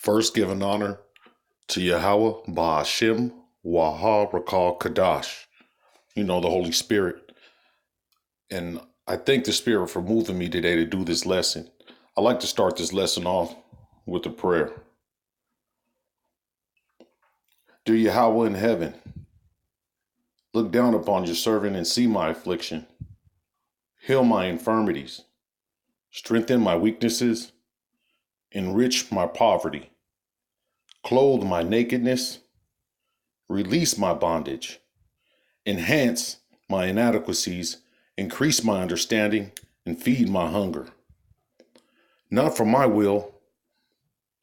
First, give an honor to Yahweh, Ba'ashem, Waha, Rakal, Kadash. The Holy Spirit. And I thank the Spirit for moving me today to do this lesson. I like to start this lesson off with a prayer. Dear Yahweh in heaven, look down upon your servant and see my affliction. Heal my infirmities. Strengthen my weaknesses. Enrich my poverty. Clothe my nakedness. Release my bondage. Enhance my inadequacies. Increase my understanding and feed my hunger. Not for my will,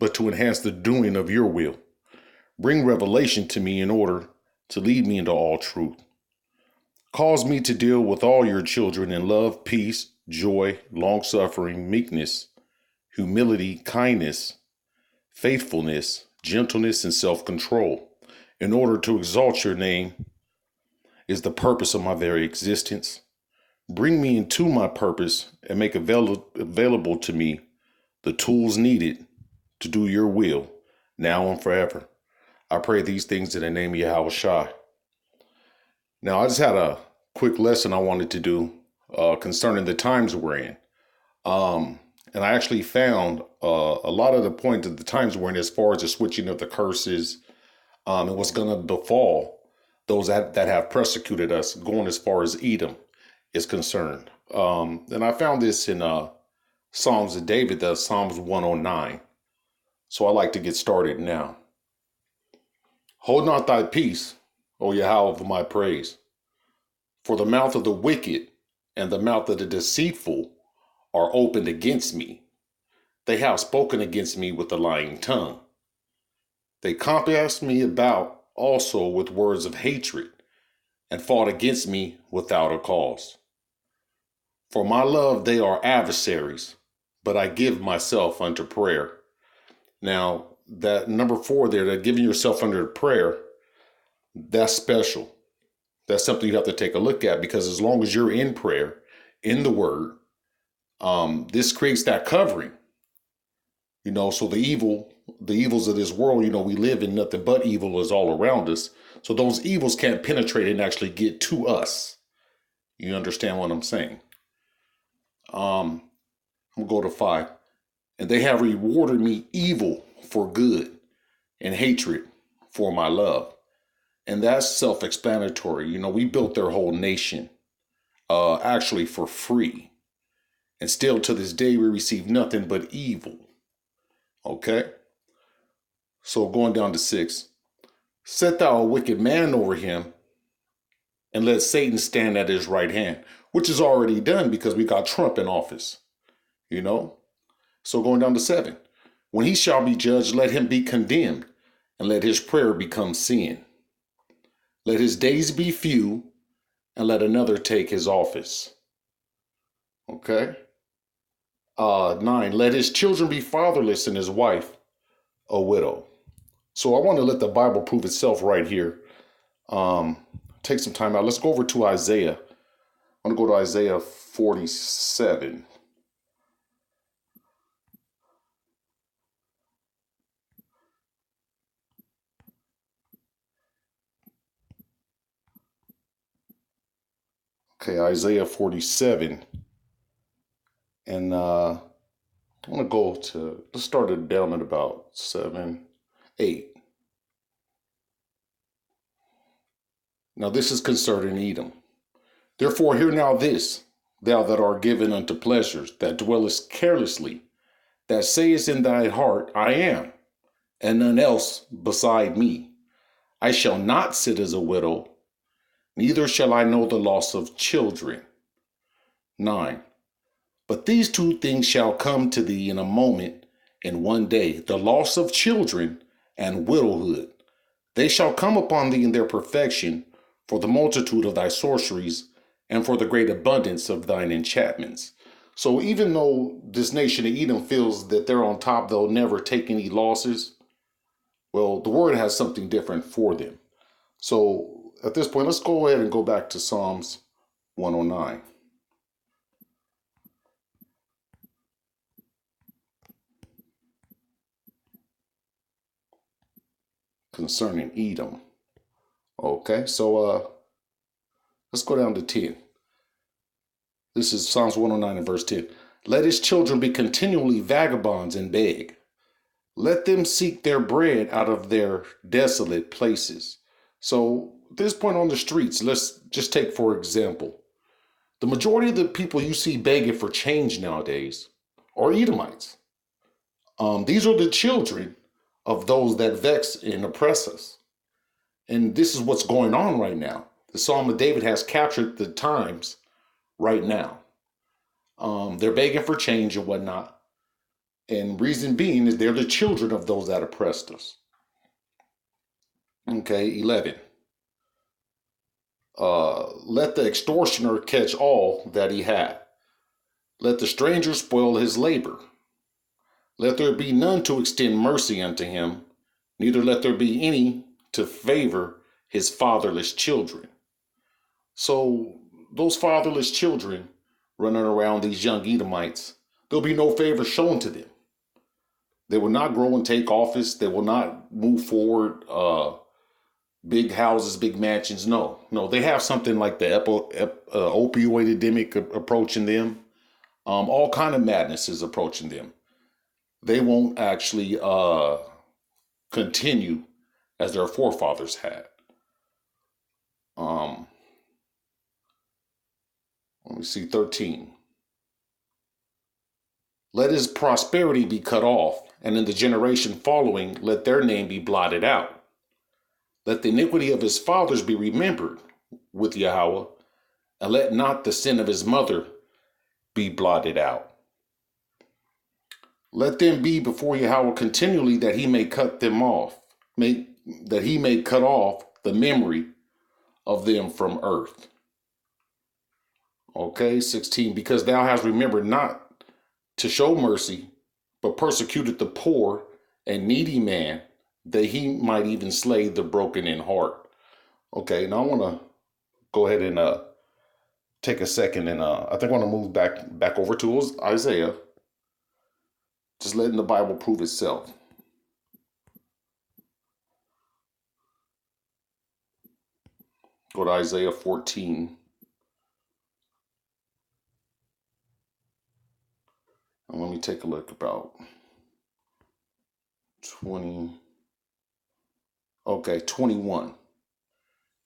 but to enhance the doing of your will. Bring revelation to me in order to lead me into all truth. Cause me to deal with all your children in love, peace, joy, long-suffering, meekness, humility, kindness, faithfulness, gentleness, and self-control. In order to exalt your name is the purpose of my very existence. Bring me into my purpose and make available to me the tools needed to do your will now and forever. I pray these things in the name of Yahweh Shai. Now, I just had a quick lesson I wanted to do concerning the times we're in. And I actually found a lot of the points of the times we're in as far as the switching of the curses and what's going to befall those that have persecuted us, going as far as Edom is concerned. And I found this in Psalms of David, the Psalms 109. So I like to get started now. Hold not thy peace, O Yahweh of my praise. For the mouth of the wicked and the mouth of the deceitful are opened against me. They have spoken against me with a lying tongue. They compassed me about also with words of hatred and fought against me without a cause. For my love they are adversaries, but I give myself unto prayer. Now, that number 4 there, that giving yourself under prayer, that's special. That's something you have to take a look at, because as long as you're in prayer, in the word, this creates that covering. So the evils of this world, we live in nothing but evil is all around us. So those evils can't penetrate and actually get to us. You understand what I'm saying? I'm going to go to 5. And they have rewarded me evil for good and hatred for my love. And that's self-explanatory. We built their whole nation actually for free. And still to this day, we receive nothing but evil. Okay? So going down to 6. Set thou a wicked man over him, and let Satan stand at his right hand, which is already done because we got Trump in office. So going down to 7. When he shall be judged, let him be condemned, and let his prayer become sin. Let his days be few, and let another take his office. Okay? 9. Let his children be fatherless, and his wife a widow. So I want to let the Bible prove itself right here. Take some time out. Let's go over to Isaiah. I'm going to go to Isaiah 47. Okay, Isaiah 47. And I'm going to let's start it down at about 7, 8. Now this is concerning Edom. Therefore hear now this, thou that art given unto pleasures, that dwellest carelessly, that sayest in thy heart, I am, and none else beside me. I shall not sit as a widow, neither shall I know the loss of children. 9. But these 2 things shall come to thee in a moment, in one day, the loss of children and widowhood. They shall come upon thee in their perfection, for the multitude of thy sorceries, and for the great abundance of thine enchantments. So even though this nation of Edom feels that they're on top, they'll never take any losses, well, the word has something different for them. So at this point, let's go ahead and go back to Psalms 109. concerning Edom. Okay, so let's go down to 10. This is Psalms 109 and verse 10. Let his children be continually vagabonds and beg. Let them seek their bread out of their desolate places. So, at this point on the streets, let's just take, for example, the majority of the people you see begging for change nowadays are Edomites. These are the children of those that vex and oppress us. And this is what's going on right now. The Psalm of David has captured the times right now. They're begging for change and whatnot. And reason being is they're the children of those that oppressed us. Okay, 11. Let the extortioner catch all that he had. Let the stranger spoil his labor. Let there be none to extend mercy unto him, neither let there be any to favor his fatherless children. So those fatherless children running around, these young Edomites, there'll be no favor shown to them. They will not grow and take office. They will not move forward. Big houses, big mansions. No, they have something like the opioid epidemic approaching them. All kind of madness is approaching them. They won't actually continue as their forefathers had. Let me see, 13. Let his prosperity be cut off, and in the generation following, let their name be blotted out. Let the iniquity of his fathers be remembered with Yahweh, and let not the sin of his mother be blotted out. Let them be before Yahweh continually, that he may cut them off, that he may cut off the memory of them from earth. Okay, 16, because thou hast remembered not to show mercy, but persecuted the poor and needy man, that he might even slay the broken in heart. Okay, now I want to go ahead and take a second, and I think I want to move back over to Isaiah, just letting the Bible prove itself. Go to Isaiah 14. And let me take a look about 21.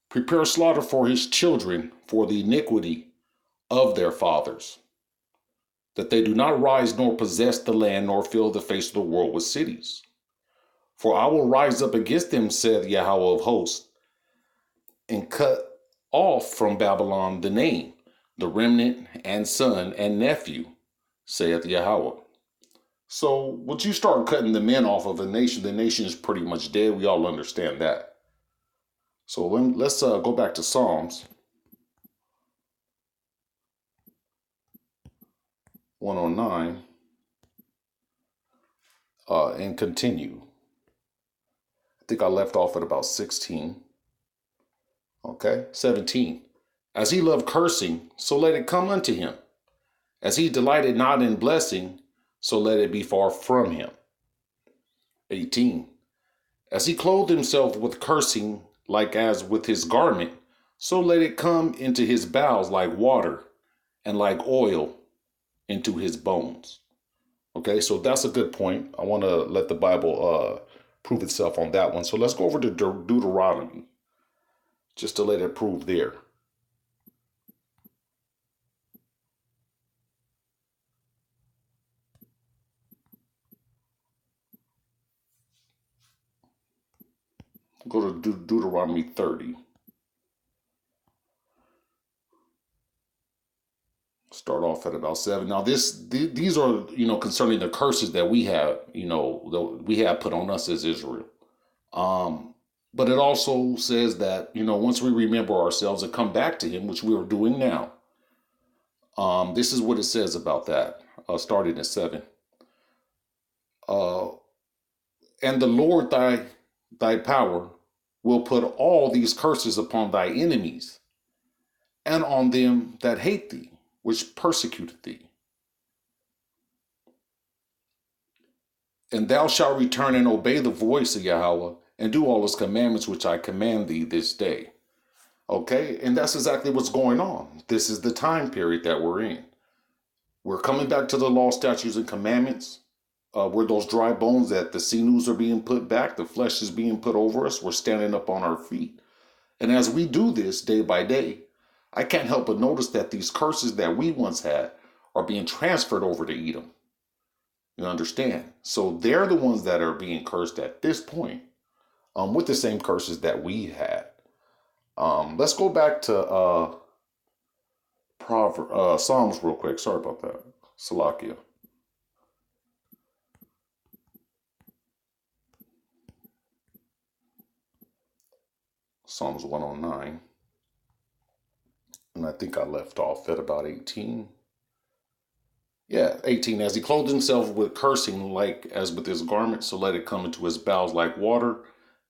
Prepare slaughter for his children for the iniquity of their fathers, that they do not rise nor possess the land nor fill the face of the world with cities. For I will rise up against them, saith Yahweh of hosts, and cut off from Babylon the name, the remnant and son and nephew, saith Yahweh. So once you start cutting the men off of a nation, the nation is pretty much dead. We all understand that. So let's go back to Psalms 109 and continue. I think I left off at about 16. Okay, 17. As he loved cursing, so let it come unto him. As he delighted not in blessing, so let it be far from him. 18. As he clothed himself with cursing, like as with his garment, so let it come into his bowels like water, and like oil into his bones. Okay, so that's a good point. I want to let the Bible prove itself on that one. So let's go over to Deuteronomy, just to let it prove there. Go to Deuteronomy 30. Start off at about 7. Now these are, concerning the curses that we have, that we have put on us as Israel. But it also says that, once we remember ourselves and come back to him, which we are doing now, this is what it says about that, starting at 7. And the Lord thy power will put all these curses upon thy enemies and on them that hate thee, which persecuted thee. And thou shalt return and obey the voice of Yahweh, and do all his commandments which I command thee this day. Okay, and that's exactly what's going on. This is the time period that we're in. We're coming back to the law, statutes, and commandments. We're those dry bones that the sinews are being put back, the flesh is being put over us. We're standing up on our feet. And as we do this day by day, I can't help but notice that these curses that we once had are being transferred over to Edom. You understand? So they're the ones that are being cursed at this point, with the same curses that we had. Let's go back to Psalms real quick. Sorry about that. Salakia. Psalms 109. And I think I left off at about 18. Yeah, 18. As he clothed himself with cursing, like as with his garment, so let it come into his bowels like water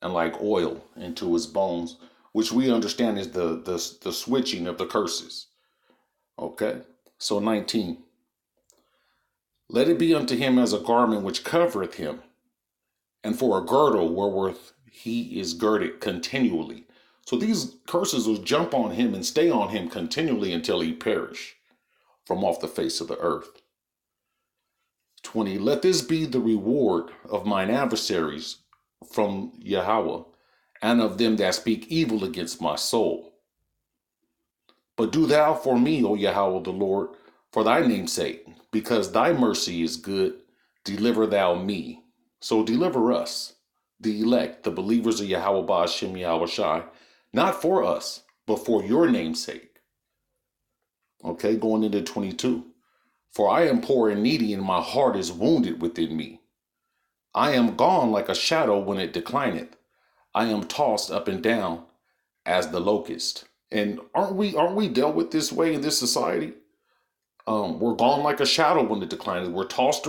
and like oil into his bones, which we understand is the switching of the curses. Okay, so 19. Let it be unto him as a garment which covereth him, and for a girdle wherewith he is girded continually. So these curses will jump on him and stay on him continually until he perish from off the face of the earth. 20. Let this be the reward of mine adversaries from Yahweh, and of them that speak evil against my soul. But do thou for me, O Yahweh the Lord, for thy name's sake, because thy mercy is good, deliver thou me. So deliver us, the elect, the believers of Yahweh Ba'ashem Yahweh Shai, not for us, but for your name's sake. Okay, going into 22. For I am poor and needy, and my heart is wounded within me. I am gone like a shadow when it declineth. I am tossed up and down as the locust. And aren't we dealt with this way in this society? We're gone like a shadow when it declines. We're tossed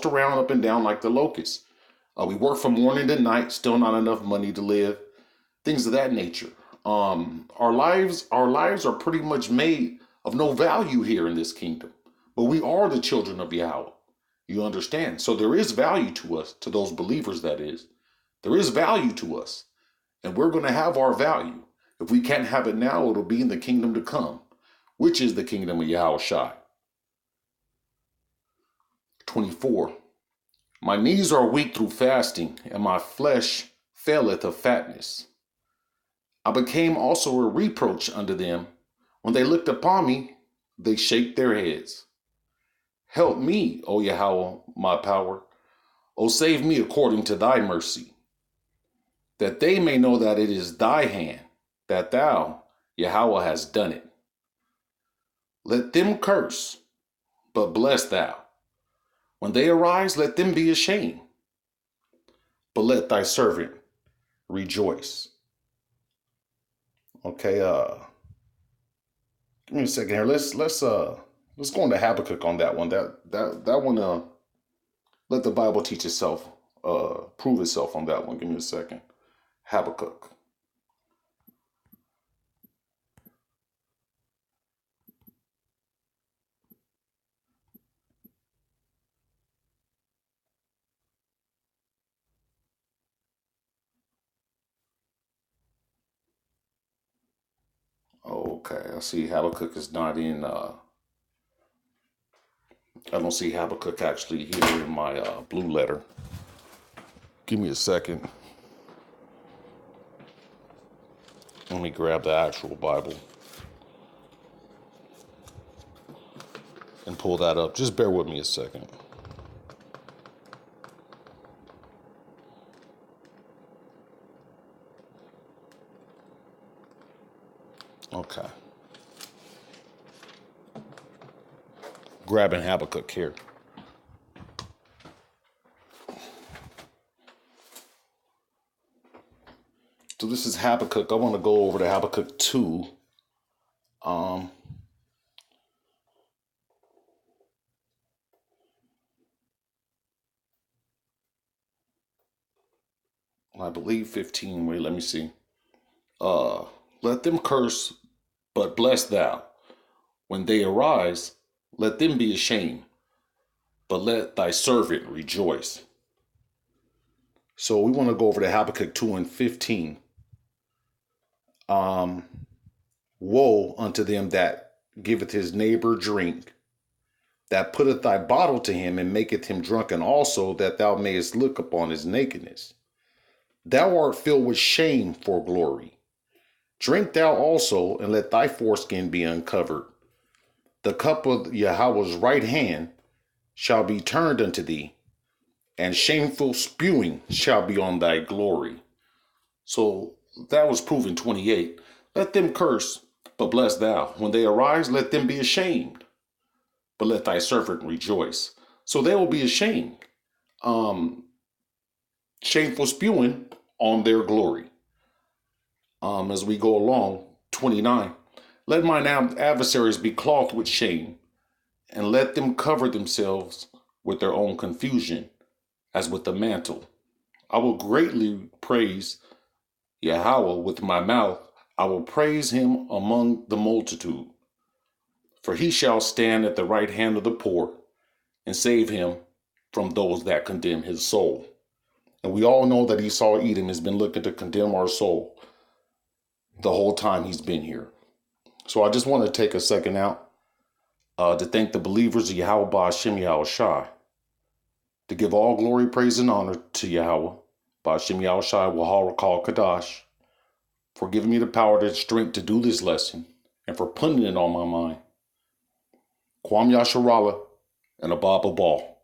around up and down like the locust. We work from morning to night, still not enough money to live. Things of that nature. Our lives are pretty much made of no value here in this kingdom. But we are the children of Yahweh. You understand? So there is value to us, to those believers, that is. There is value to us. And we're going to have our value. If we can't have it now, it'll be in the kingdom to come, which is the kingdom of Yahweh Shai. 24. My knees are weak through fasting, and my flesh faileth of fatness. I became also a reproach unto them. When they looked upon me, they shake their heads. Help me, O Yahweh, my power. O save me according to thy mercy, that they may know that it is thy hand, that thou, Yahweh, hast done it. Let them curse, but bless thou. When they arise, let them be ashamed, but let thy servant rejoice. Okay, give me a second here. Let's go into Habakkuk on that one. That one, let the Bible teach itself, prove itself on that one. Give me a second. Habakkuk. Okay, I see Habakkuk is not in, I don't see Habakkuk actually here in my blue letter. Give me a second. Let me grab the actual Bible and pull that up. Just bear with me a second. Okay. Grabbing Habakkuk here. So this is Habakkuk. I want to go over to Habakkuk 2. I believe 15. Wait, let me see. Let them curse, but bless thou. When they arise, let them be ashamed, but let thy servant rejoice. So we want to go over to Habakkuk 2 and 15. Woe unto them that giveth his neighbor drink, that putteth thy bottle to him, and maketh him drunken also, that thou mayest look upon his nakedness. Thou art filled with shame for glory. Drink thou also, and let thy foreskin be uncovered. The cup of Yahweh's right hand shall be turned unto thee, and shameful spewing shall be on thy glory. So that was proven 28. Let them curse, but bless thou. When they arise, let them be ashamed, but let thy servant rejoice. So they will be ashamed. Shameful spewing on their glory. As we go along, 29. Let mine adversaries be clothed with shame, and let them cover themselves with their own confusion, as with a mantle. I will greatly praise Yahweh with my mouth. I will praise him among the multitude. For he shall stand at the right hand of the poor, and save him from those that condemn his soul. And we all know that Esau Edom has been looking to condemn our soul the whole time he's been here. So I just want to take a second out to thank the believers of Yahweh Ba'ashem Yahweh Shai, to give all glory, praise, and honor to Yahweh Ba'ashem Yahweh Shai Wahal Rakal Kadash, for giving me the power and strength to do this lesson, and for putting it on my mind. Kwam Yasharala and Ababa Ball.